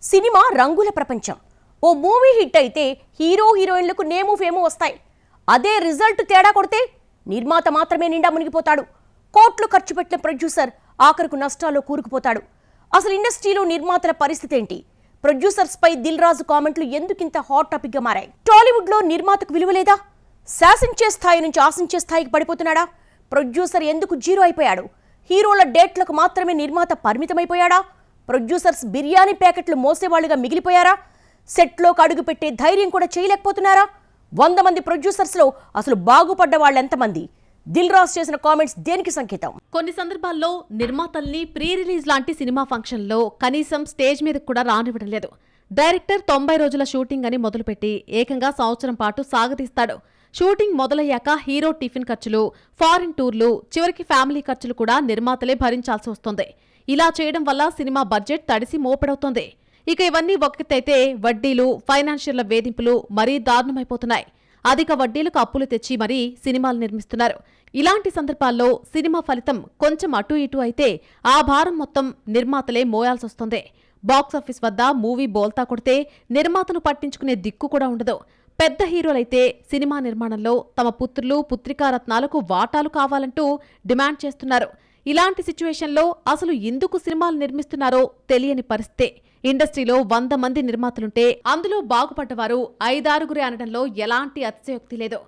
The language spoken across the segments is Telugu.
సినిమా రంగుల ప్రపంచం. ఓ మూవీ హిట్ అయితే హీరో హీరోయిన్లకు నేము ఫేము వస్తాయి. అదే రిజల్ట్ తేడా కొడితే నిర్మాత మాత్రమే నిండా మునిగిపోతాడు. కోట్లు ఖర్చు పెట్టిన ప్రొడ్యూసర్ ఆఖరుకు నష్టాల్లో కూరుకుపోతాడు. అసలు ఇండస్ట్రీలో నిర్మాతల పరిస్థితి ఏంటి? ప్రొడ్యూసర్స్ పై దిల్ రాజు కామెంట్లు ఎందుకింత హాట్ టాపిక్ గా మారాయి? టాలీవుడ్ లో నిర్మాతకు విలువ లేదా? శాసించే స్థాయి నుంచి ఆశించే స్థాయికి పడిపోతున్నాడా? ప్రొడ్యూసర్ ఎందుకు జీరో అయిపోయాడు? హీరోల డేట్లకు మాత్రమే నిర్మాత పరిమితమైపోయాడా? ప్రొడ్యూసర్స్ బిర్యానీ ప్యాకెట్లు మోసేవాళ్లుగా మిగిలిపోయారా? సెట్లోకి అడుగు పెట్టే ధైర్యం కూడా చేయలేకపోతున్నారా? 100 మంది ప్రొడ్యూసర్స్ లో అసలు బాగుపడ్డ వాళ్ళెంతమంది? దిల్ రాజు చేసిన కామెంట్స్ దేనికి సంకేతం? కొన్ని సందర్భాల్లో నిర్మాతల్ని ప్రీ రిలీజ్ లాంటి సినిమా ఫంక్షన్లో కనీసం స్టేజ్ మీదకు కూడా రానివ్వడం లేదు. డైరెక్టర్ 90 రోజుల షూటింగ్ అని మొదలుపెట్టి ఏకంగా సంవత్సరం పాటు సాగదీస్తాడు. షూటింగ్ మొదలయ్యాక హీరో టిఫిన్ ఖర్చులు, ఫారిన్ టూర్లు, చివరికి ఫ్యామిలీ ఖర్చులు కూడా నిర్మాతలే భరించాల్సి వస్తుంది. ఇలా చేయడం వల్ల సినిమా బడ్జెట్ తడిసి మోపెడవుతోంది. ఇక ఇవన్నీ ఒక్కటైతే వడ్డీలు, ఫైనాన్షియల్ వేధింపులు మరీ దారుణమైపోతున్నాయి. అధిక వడ్డీలకు అప్పులు తెచ్చి మరీ సినిమాలు నిర్మిస్తున్నారు. ఇలాంటి సందర్భాల్లో సినిమా ఫలితం కొంచెం అటూ ఇటూ అయితే ఆ భారం మొత్తం నిర్మాతలే మోయాల్సొస్తుంది. బాక్సాఫీస్ వద్ద మూవీ బోల్తా కొడితే నిర్మాతను పట్టించుకునే దిక్కు కూడా ఉండదు. పెద్ద హీరోలైతే సినిమా నిర్మాణంలో తమ పుత్రులు, పుత్రికారత్నాలకు వాటాలు కావాలంటూ డిమాండ్ చేస్తున్నారు. ఇలాంటి సిచ్యువేషన్లో అసలు ఎందుకు సినిమాలు నిర్మిస్తున్నారో తెలియని పరిస్థితే. ఇండస్ట్రీలో 100 మంది నిర్మాతలుంటే అందులో బాగుపడ్డవారు 5-6 అనడంలో ఎలాంటి అతిశయోక్తి లేదు.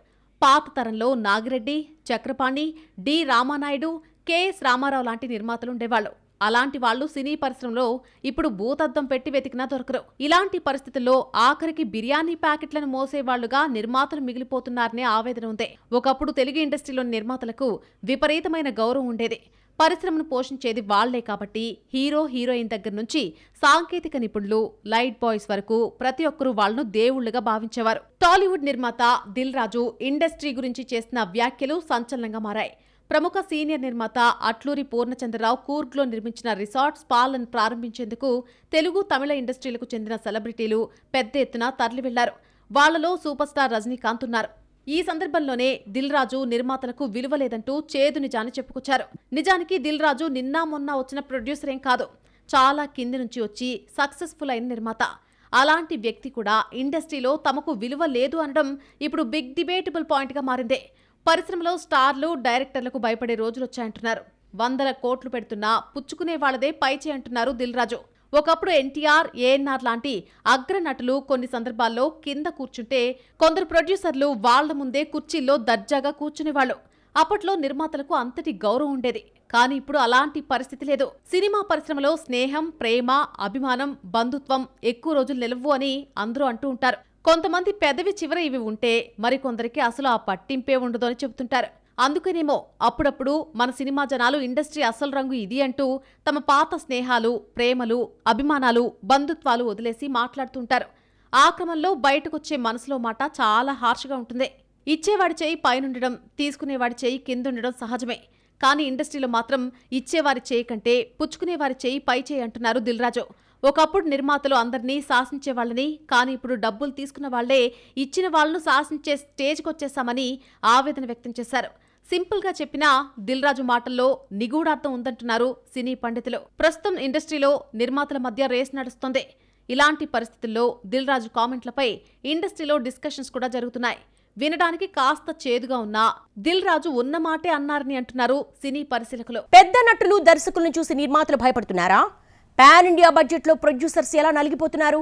పాత తరంలో నాగిరెడ్డి, చక్రపాణి, డి రామానాయుడు, కెఎస్ రామారావు లాంటి నిర్మాతలుండేవాళ్లు. అలాంటి వాళ్లు సినీ పరిశ్రమలో ఇప్పుడు భూతద్దం పెట్టి వెతికినా దొరకరు. ఇలాంటి పరిస్థితుల్లో ఆఖరికి బిర్యానీ ప్యాకెట్లను మోసేవాళ్లుగా నిర్మాతలు మిగిలిపోతున్నారనే ఆవేదన ఉంది. ఒకప్పుడు తెలుగు ఇండస్ట్రీలోని నిర్మాతలకు విపరీతమైన గౌరవం ఉండేది. పరిశ్రమను పోషించేది వాళ్లే కాబట్టి హీరో, హీరోయిన్ దగ్గర నుంచి సాంకేతిక నిపుణులు, లైట్ బాయ్స్ వరకు ప్రతి ఒక్కరూ వాళ్లను దేవుళ్లుగా భావించేవారు. టాలీవుడ్ నిర్మాత దిల్ రాజు ఇండస్ట్రీ గురించి చేసిన వ్యాఖ్యలు సంచలనంగా మారాయి. ప్రముఖ సీనియర్ నిర్మాత అట్లూరి పూర్ణచంద్రరావు కూర్గ్లో నిర్మించిన రిసార్ట్ స్పాలను ప్రారంభించేందుకు తెలుగు, తమిళ ఇండస్ట్రీలకు చెందిన సెలబ్రిటీలు పెద్ద ఎత్తున తరలివెళ్లారు. వాళ్లలో సూపర్ స్టార్ రజనీకాంత్ ఉన్నారు. ఈ సందర్భంలోనే దిల్ రాజు నిర్మాతలకు విలువ లేదంటూ చేదు నిజాన్ని చెప్పుకొచ్చారు. నిజానికి దిల్ రాజు నిన్నా మొన్న వచ్చిన ప్రొడ్యూసర్ ఏం కాదు. చాలా కింది నుంచి వచ్చి సక్సెస్ఫుల్ అయిన నిర్మాత. అలాంటి వ్యక్తి కూడా ఇండస్ట్రీలో తమకు విలువ లేదు అనడం ఇప్పుడు బిగ్ డిబేటబుల్ పాయింట్గా మారింది. పరిశ్రమలో స్టార్లు, డైరెక్టర్లకు భయపడే రోజులొచ్చాయంటున్నారు. 100 కోట్లు పెడుతున్నా పుచ్చుకునే వాళ్లదే పైచే అంటున్నారు దిల్ రాజు. ఒకప్పుడు ఎన్టీఆర్, ఏఎన్ఆర్ లాంటి అగ్ర నటులు కొన్ని సందర్భాల్లో కింద కూర్చుంటే కొందరు ప్రొడ్యూసర్లు వాళ్ల ముందే కుర్చీల్లో దర్జాగా కూర్చునేవాళ్లు. అప్పట్లో నిర్మాతలకు అంతటి గౌరవం ఉండేది. కానీ ఇప్పుడు అలాంటి పరిస్థితి లేదు. సినిమా పరిశ్రమలో స్నేహం, ప్రేమ, అభిమానం, బంధుత్వం ఎక్కువ రోజులు నిలవు అని అందరూ అంటూ ఉంటారు. కొంతమంది పెదవి చివర ఇవి ఉంటే మరికొందరికి అసలు ఆ పట్టింపే ఉండదు అని చెబుతుంటారు. అందుకనేమో అప్పుడప్పుడు మన సినిమా జనాలు ఇండస్ట్రీ అసలు రంగు ఇది అంటూ తమ పాత స్నేహాలు, ప్రేమలు, అభిమానాలు, బంధుత్వాలు వదిలేసి మాట్లాడుతుంటారు. ఆ క్రమంలో బయటకొచ్చే మనసులో మాట చాలా హార్ష్గా ఉంటుంది. ఇచ్చేవాడి చేయి పైనుండడం, తీసుకునేవాడి చేయి కిందుండడం సహజమే. కానీ ఇండస్ట్రీలో మాత్రం ఇచ్చేవారి చేయి కంటే పుచ్చుకునేవారి చేయి పై చేయి అంటున్నారు దిల్ రాజు. ఒకప్పుడు నిర్మాతలు అందరినీ శాసించేవాళ్లని, కానీ ఇప్పుడు డబ్బులు తీసుకున్న వాళ్లే ఇచ్చిన వాళ్లను శాసించే స్టేజ్కొచ్చేశామని ఆవేదన వ్యక్తం చేశారు. సింపుల్ గా చెప్పినా దిల్ రాజు మాటల్లో నిగూఢార్థం ఉందంటున్నారు సినీ పండితులు. ప్రస్తుతం ఇండస్ట్రీలో నిర్మాతల మధ్య రేస్ నడుస్తోంది. ఇలాంటి పరిస్థితుల్లో దిల్ రాజు కామెంట్లపై ఇండస్ట్రీలో డిస్కషన్స్ కూడా జరుగుతున్నాయి. వినడానికి కాస్త చేదుగా ఉన్నా దిల్ రాజు ఉన్న మాటే అన్నారని అంటున్నారు సినీ పరిశీలకులు. పెద్ద నటులు, దర్శకులను చూసి నిర్మాతలు భయపడుతున్నారా? పాన్ ఇండియా బడ్జెట్లో ప్రొడ్యూసర్స్ ఎలా నలిగిపోతున్నారు?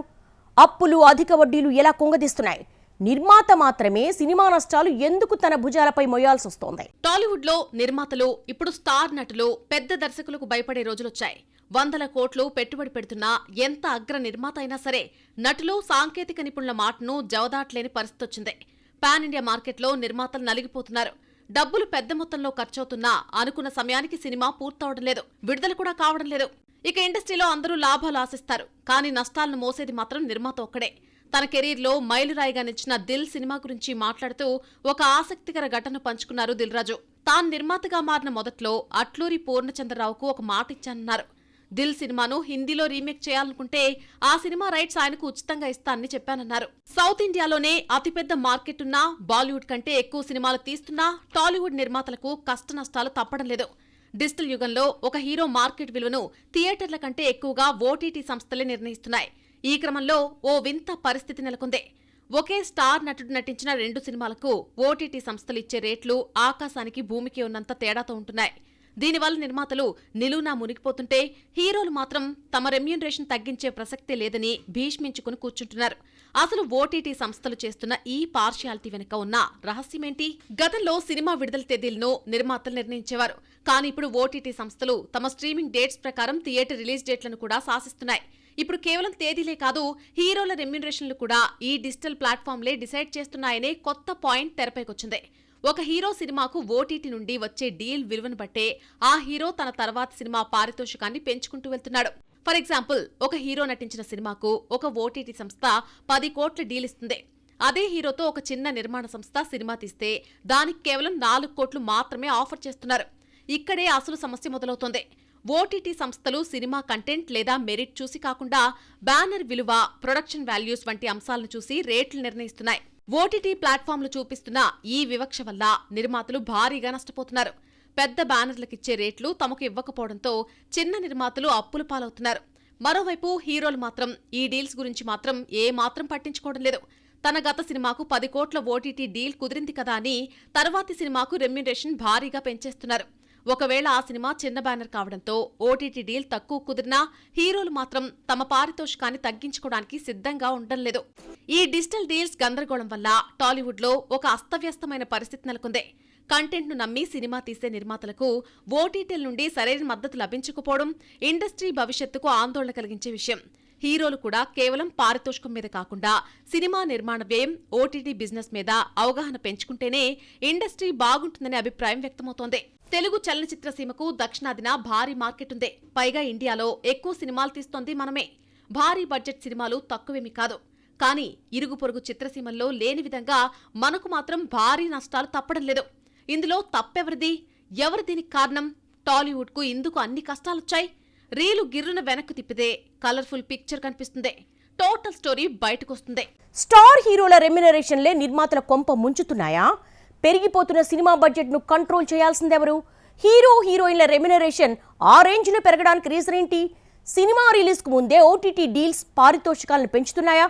అప్పులు, అధిక వడ్డీలు ఎలా కుంగదీస్తున్నాయి? నిర్మాత మాత్రమే సినిమా నష్టాలు ఎందుకు తన భుజాలపై మొయ్యాల్సి వస్తోంది? టాలీవుడ్ లో నిర్మాతలు ఇప్పుడు స్టార్ నటులు, పెద్ద దర్శకులకు భయపడే రోజులొచ్చాయి. 100 కోట్లు పెట్టుబడి పెడుతున్నా ఎంత అగ్ర నిర్మాత అయినా సరే నటులు, సాంకేతిక నిపుణుల మాటను జవదాట్లేని పరిస్థితి వచ్చింది. పాన్ ఇండియా మార్కెట్లో నిర్మాతలు నలిగిపోతున్నారు. డబ్బులు పెద్ద మొత్తంలో ఖర్చవుతున్నా అనుకున్న సమయానికి సినిమా పూర్తవడం లేదు, విడుదల కూడా కావడం లేదు. ఇక ఇండస్ట్రీలో అందరూ లాభాలు ఆశిస్తారు, కానీ నష్టాలను మోసేది మాత్రం నిర్మాత ఒక్కడే. తన కెరీర్లో మైలురాయిగా నిలిచిన దిల్ సినిమా గురించి మాట్లాడుతూ ఒక ఆసక్తికర ఘటన పంచుకున్నారు దిల్ రాజు. తాను నిర్మాతగా మారిన మొదట్లో అట్లూరి పూర్ణచంద్రరావుకు ఒక మాట ఇచ్చానన్నారు. దిల్ సినిమాను హిందీలో రీమేక్ చేయాలనుకుంటే ఆ సినిమా రైట్స్ ఆయనకు ఉచితంగా ఇస్తానని చెప్పానన్నారు. సౌత్ ఇండియాలోనే అతిపెద్ద మార్కెట్ ఉన్నా, బాలీవుడ్ కంటే ఎక్కువ సినిమాలు తీస్తున్నా టాలీవుడ్ నిర్మాతలకు కష్ట నష్టాలు తప్పడం లేదు. డిజిటల్ యుగంలో ఒక హీరో మార్కెట్ విలువను థియేటర్ల కంటే ఎక్కువగా ఓటీటీ సంస్థలే నిర్ణయిస్తున్నాయి. ఈ క్రమంలో ఓ వింత పరిస్థితి నెలకొంది. ఒకే స్టార్ నటుడు నటించిన 2 సినిమాలకు ఓటీటీ సంస్థలు ఇచ్చే రేట్లు ఆకాశానికి భూమికి ఉన్నంత తేడాతో ఉంటున్నాయి. దీనివల్ల నిర్మాతలు నిలువునా మునిగిపోతుంటే హీరోలు మాత్రం తమ రెమ్యూనరేషన్ తగ్గించే ప్రసక్తే లేదని భీష్మించుకుని కూర్చుంటున్నారు. అసలు ఓటీటీ సంస్థలు చేస్తున్న ఈ పార్షియాలిటీ వెనుక ఉన్న రహస్యమేంటి? గతంలో సినిమా విడుదల తేదీలను నిర్మాతలు నిర్ణయించేవారు. కానీ ఇప్పుడు ఓటీటీ సంస్థలు తమ స్ట్రీమింగ్ డేట్స్ ప్రకారం థియేటర్ రిలీజ్ డేట్లను కూడా శాసిస్తున్నాయి. ఇప్పుడు కేవలం తేదీలే కాదు, హీరోల రెమ్యూనరేషన్లు కూడా ఈ డిజిటల్ ప్లాట్ఫామ్లే డిసైడ్ చేస్తున్నాయనే కొత్త పాయింట్ తెరపైకొచ్చింది. ఒక హీరో సినిమాకు ఓటీటీ నుండి వచ్చే డీల్ విలువను బట్టే ఆ హీరో తన తర్వాత సినిమా పారితోషికాన్ని పెంచుకుంటూ వెళ్తున్నాడు. ఫర్ ఎగ్జాంపుల్, ఒక హీరో నటించిన సినిమాకు ఒక ఓటీటీ సంస్థ 10 కోట్ల డీల్ ఇస్తుంది. అదే హీరోతో ఒక చిన్న నిర్మాణ సంస్థ సినిమా తీస్తే దానికి కేవలం 4 కోట్లు మాత్రమే ఆఫర్ చేస్తున్నారు. ఇక్కడే అసలు సమస్య మొదలవుతోంది. ఓటీటీ సంస్థలు సినిమా కంటెంట్ లేదా మెరిట్ చూసి కాకుండా బ్యానర్ విలువ, ప్రొడక్షన్ వాల్యూస్ వంటి అంశాలను చూసి రేట్లు నిర్ణయిస్తున్నాయి. ఓటీటీ ప్లాట్ఫామ్లు చూపిస్తున్న ఈ వివక్ష వల్ల నిర్మాతలు భారీగా నష్టపోతున్నారు. పెద్ద బ్యానర్లకిచ్చే రేట్లు తమకు ఇవ్వకపోవడంతో చిన్న నిర్మాతలు అప్పుల పాలవుతున్నారు. మరోవైపు హీరోలు మాత్రం ఈ డీల్స్ గురించి మాత్రం ఏమాత్రం పట్టించుకోవడం లేదు. తన గత సినిమాకు 10 కోట్ల ఓటీటీ డీల్ కుదిరింది కదా అని తర్వాతి సినిమాకు రెమ్యూనరేషన్ భారీగా పెంచేస్తున్నారు. ఒకవేళ ఆ సినిమా చిన్న బ్యానర్ కావడంతో ఓటీటీ డీల్ తక్కువ కుదిరినా హీరోలు మాత్రం తమ పారితోషికాన్ని తగ్గించుకోవడానికి సిద్ధంగా ఉండడం లేదు. ఈ డిజిటల్ డీల్స్ గందరగోళం వల్ల టాలీవుడ్లో ఒక అస్తవ్యస్తమైన పరిస్థితి నెలకొంది. కంటెంట్ను నమ్మి సినిమా తీసే నిర్మాతలకు ఓటీటీల నుండి సరైన మద్దతు లభించకపోవడం ఇండస్ట్రీ భవిష్యత్తుకు ఆందోళన కలిగించే విషయం. హీరోలు కూడా కేవలం పారితోషికం మీద కాకుండా సినిమా నిర్మాణ వ్యయం, ఓటీటీ బిజినెస్ మీద అవగాహన పెంచుకుంటేనే ఇండస్ట్రీ బాగుంటుందనే అభిప్రాయం వ్యక్తమవుతోంది. తెలుగు చలనచిత్ర సీమకు దక్షిణాదిన భారీ మార్కెట్ ఉంది. పైగా ఇండియాలో ఎక్కువ సినిమాలు తీస్తోంది మనమే. భారీ బడ్జెట్ సినిమాలు తక్కువేమీ కాదు. కానీ ఇరుగు పొరుగు చిత్రసీమల్లో లేని విధంగా మనకు మాత్రం భారీ నష్టాలు తప్పడం లేదు. ఇందులో తప్పెవరిది? ఎవరు దీనికి కారణం? టాలీవుడ్కు ఇందుకు అన్ని కష్టాలొచ్చాయి? రీలు గిర్రున వెనక్కు తిప్పితే కలర్ఫుల్ పిక్చర్ కనిపిస్తుంది. టోటల్ స్టోరీ బయటకొస్తుంది. స్టార్ హీరోల రెమ్యునరేషన్లే నిర్మాతల కొంప ముంచుతున్నాయా? పెరిగిపోతున్న సినిమా బడ్జెట్ను కంట్రోల్ చేయాల్సిందెవరు? హీరో హీరోయిన్ల రెమ్యునరేషన్ ఆ రేంజ్లో పెరగడానికి రీజన్ ఏంటి? సినిమా రిలీజ్కు ముందే ఓటీటీ డీల్స్ పారితోషికాలను పెంచుతున్నాయా?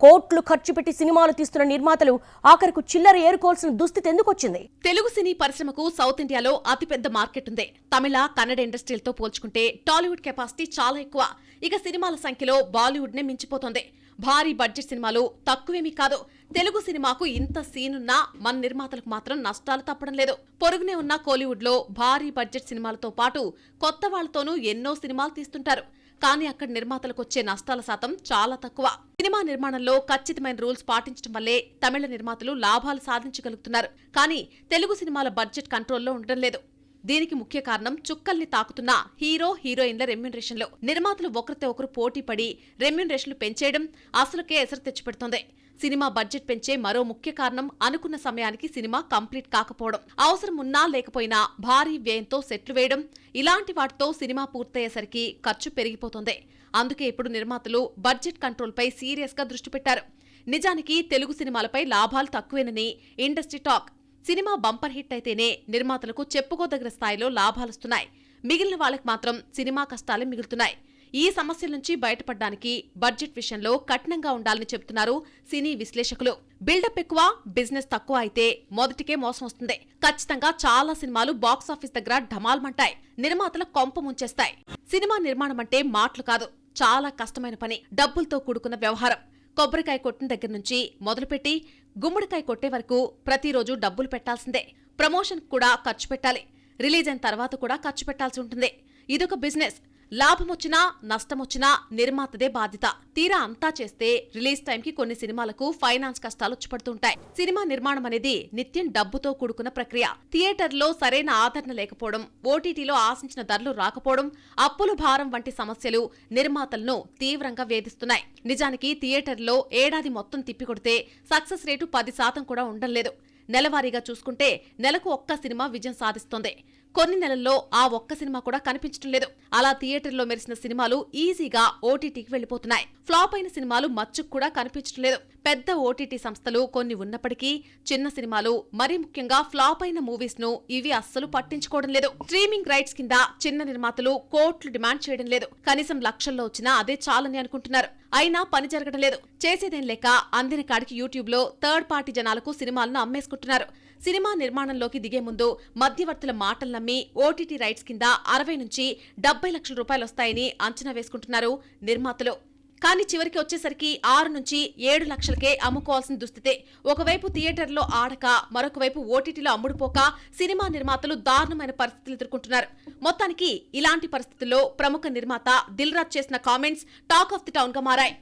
కోట్లు ఖర్చు పెట్టి సినిమాలు తీస్తున్న నిర్మాతలు ఆఖరకు చిల్లర ఏరుకోవాల్సిన దుస్థితి ఎందుకు వచ్చింది? తెలుగు సినీ పరిశ్రమకు సౌత్ ఇండియాలో అతిపెద్ద మార్కెట్ ఉంది. తమిళ, కన్నడ ఇండస్ట్రీలతో పోల్చుకుంటే టాలీవుడ్ కెపాసిటీ చాలా ఎక్కువ. ఇక సినిమాల సంఖ్యలో బాలీవుడ్ నే మించిపోతోంది. భారీ బడ్జెట్ సినిమాలు తక్కువేమీ కాదు. తెలుగు సినిమాకు ఇంత సీనున్నా మన నిర్మాతలకు మాత్రం నష్టాలు తప్పడం లేదు. పొరుగునే ఉన్న కోలీవుడ్ లో భారీ బడ్జెట్ సినిమాలతో పాటు కొత్త వాళ్లతోనూ ఎన్నో సినిమాలు తీస్తుంటారు. కానీ అక్కడ నిర్మాతలకు వచ్చే నష్టాల శాతం చాలా తక్కువ. సినిమా నిర్మాణంలో ఖచ్చితమైన రూల్స్ పాటించడం వల్లే తమిళ నిర్మాతలు లాభాలు సాధించగలుగుతున్నారు. కానీ తెలుగు సినిమాల బడ్జెట్ కంట్రోల్లో ఉండడం లేదు. దీనికి ముఖ్య కారణం చుక్కల్ని తాకుతున్న హీరో హీరోయిన్ల రెమ్యూనరేషన్లు. నిర్మాతలు ఒకరితో ఒకరు పోటీ పడి రెమ్యూనరేషన్లు పెంచేయడం అసలుకే ఎసరు తెచ్చిపెడుతోంది. సినిమా బడ్జెట్ పెంచే మరో ముఖ్య కారణం అనుకున్న సమయానికి సినిమా కంప్లీట్ కాకపోవడం, అవసరం ఉన్నా లేకపోయినా భారీ వ్యయంతో సెట్లు వేయడం. ఇలాంటి వాటితో సినిమా పూర్తయ్యేసరికి ఖర్చు పెరిగిపోతోంది. అందుకే ఇప్పుడు నిర్మాతలు బడ్జెట్ కంట్రోల్పై సీరియస్గా దృష్టి పెట్టారు. నిజానికి తెలుగు సినిమాలపై లాభాలు తక్కువేనని industry talk. Cinema bumper hit అయితేనే నిర్మాతలకు చెప్పుకోదగిన స్థాయిలో లాభాలొస్తున్నాయి. మిగిలిన వాళ్ళకి మాత్రం సినిమా కష్టాలే మిగులుతున్నాయి. ఈ సమస్యల నుంచి బయటపడడానికి బడ్జెట్ విషయంలో కఠినంగా ఉండాలని చెబుతున్నారు సినీ విశ్లేషకులు. బిల్డప్ ఎక్కువ, బిజినెస్ తక్కువ అయితే మొదటికే మోసం వస్తుంది. ఖచ్చితంగా చాలా సినిమాలు బాక్సాఫీస్ దగ్గర ఢమాల్మంటాయి. నిర్మాతల కొంప ముంచేస్తాయి. సినిమా నిర్మాణం అంటే మాటలు కాదు, చాలా కష్టమైన పని, డబ్బులతో కూడుకున్న వ్యవహారం. కొబ్బరికాయ కొట్టిన దగ్గర నుంచి మొదలుపెట్టి గుమ్మడికాయ కొట్టే వరకు ప్రతిరోజు డబ్బులు పెట్టాల్సిందే. ప్రమోషన్ కూడా ఖర్చు పెట్టాలి. రిలీజ్ అయిన తర్వాత కూడా ఖర్చు పెట్టాల్సి ఉంటుంది. ఇదొక బిజినెస్. లాభమొచ్చినా నష్టమొచ్చినా నిర్మాతదే బాధ్యత. తీరా అంతా చేస్తే రిలీజ్ టైంకి కొన్ని సినిమాలకు ఫైనాన్స్ కష్టాలు వచ్చిపడుతుంటాయి. సినిమా నిర్మాణం అనేది నిత్యం డబ్బుతో కూడుకున్న ప్రక్రియ. థియేటర్లో సరైన ఆదరణ లేకపోవడం, ఓటీటీలో ఆశించిన ధరలు రాకపోవడం, అప్పుల భారం వంటి సమస్యలు నిర్మాతలను తీవ్రంగా వేధిస్తున్నాయి. నిజానికి థియేటర్లో ఏడాది మొత్తం తిప్పికొడితే సక్సెస్ రేటు 10% కూడా ఉండడం లేదు. నెలవారీగా చూసుకుంటే నెలకు ఒక్క సినిమా విజయం సాధిస్తోంది. కొన్ని నెలల్లో ఆ ఒక్క సినిమా కూడా కనిపించడం లేదు. అలా థియేటర్లో మెరిసిన సినిమాలు ఈజీగా ఓటీటీకి వెళ్లిపోతున్నాయి. ఫ్లాప్ అయిన సినిమాలు మచ్చుకు కూడా కనిపించడం లేదు. పెద్ద ఓటీటీ సంస్థలు కొన్ని ఉన్నప్పటికీ చిన్న సినిమాలు మరీ ముఖ్యంగా ఫ్లాప్ అయిన మూవీస్ ను ఇవి అస్సలు పట్టించుకోవడం లేదు. స్ట్రీమింగ్ రైట్స్ కింద చిన్న నిర్మాతలు కోట్లు డిమాండ్ చేయడం లేదు. కనీసం లక్షల్లో వచ్చినా అదే చాలని అనుకుంటున్నారు. అయినా పని జరగడం లేదు. చేసేదేం లేక అందిన కాడికి యూట్యూబ్ లో థర్డ్ పార్టీ జనాలకు సినిమాలను అమ్మేసుకుంటున్నారు. సినిమా నిర్మాణంలోకి దిగే ముందు మధ్యవర్తుల మాటలు నమ్మి ఓటీటీ రైట్స్ కింద 60 నుంచి 70 లక్షల రూపాయలు వస్తాయని అంచనా వేసుకుంటున్నారు నిర్మాతలు. కానీ చివరికి వచ్చేసరికి 6 నుంచి 7 లక్షలకే అమ్ముకోవాల్సిన దుస్థితే. ఒకవైపు థియేటర్లో ఆడక మరొక వైపు ఓటీటీలో అమ్ముడుపోక సినిమా నిర్మాతలు దారుణమైన పరిస్థితులు ఎదుర్కొంటున్నారు. మొత్తానికి ఇలాంటి పరిస్థితుల్లో ప్రముఖ నిర్మాత దిల్ రాజు చేసిన comments talk of the town గా మారాయి.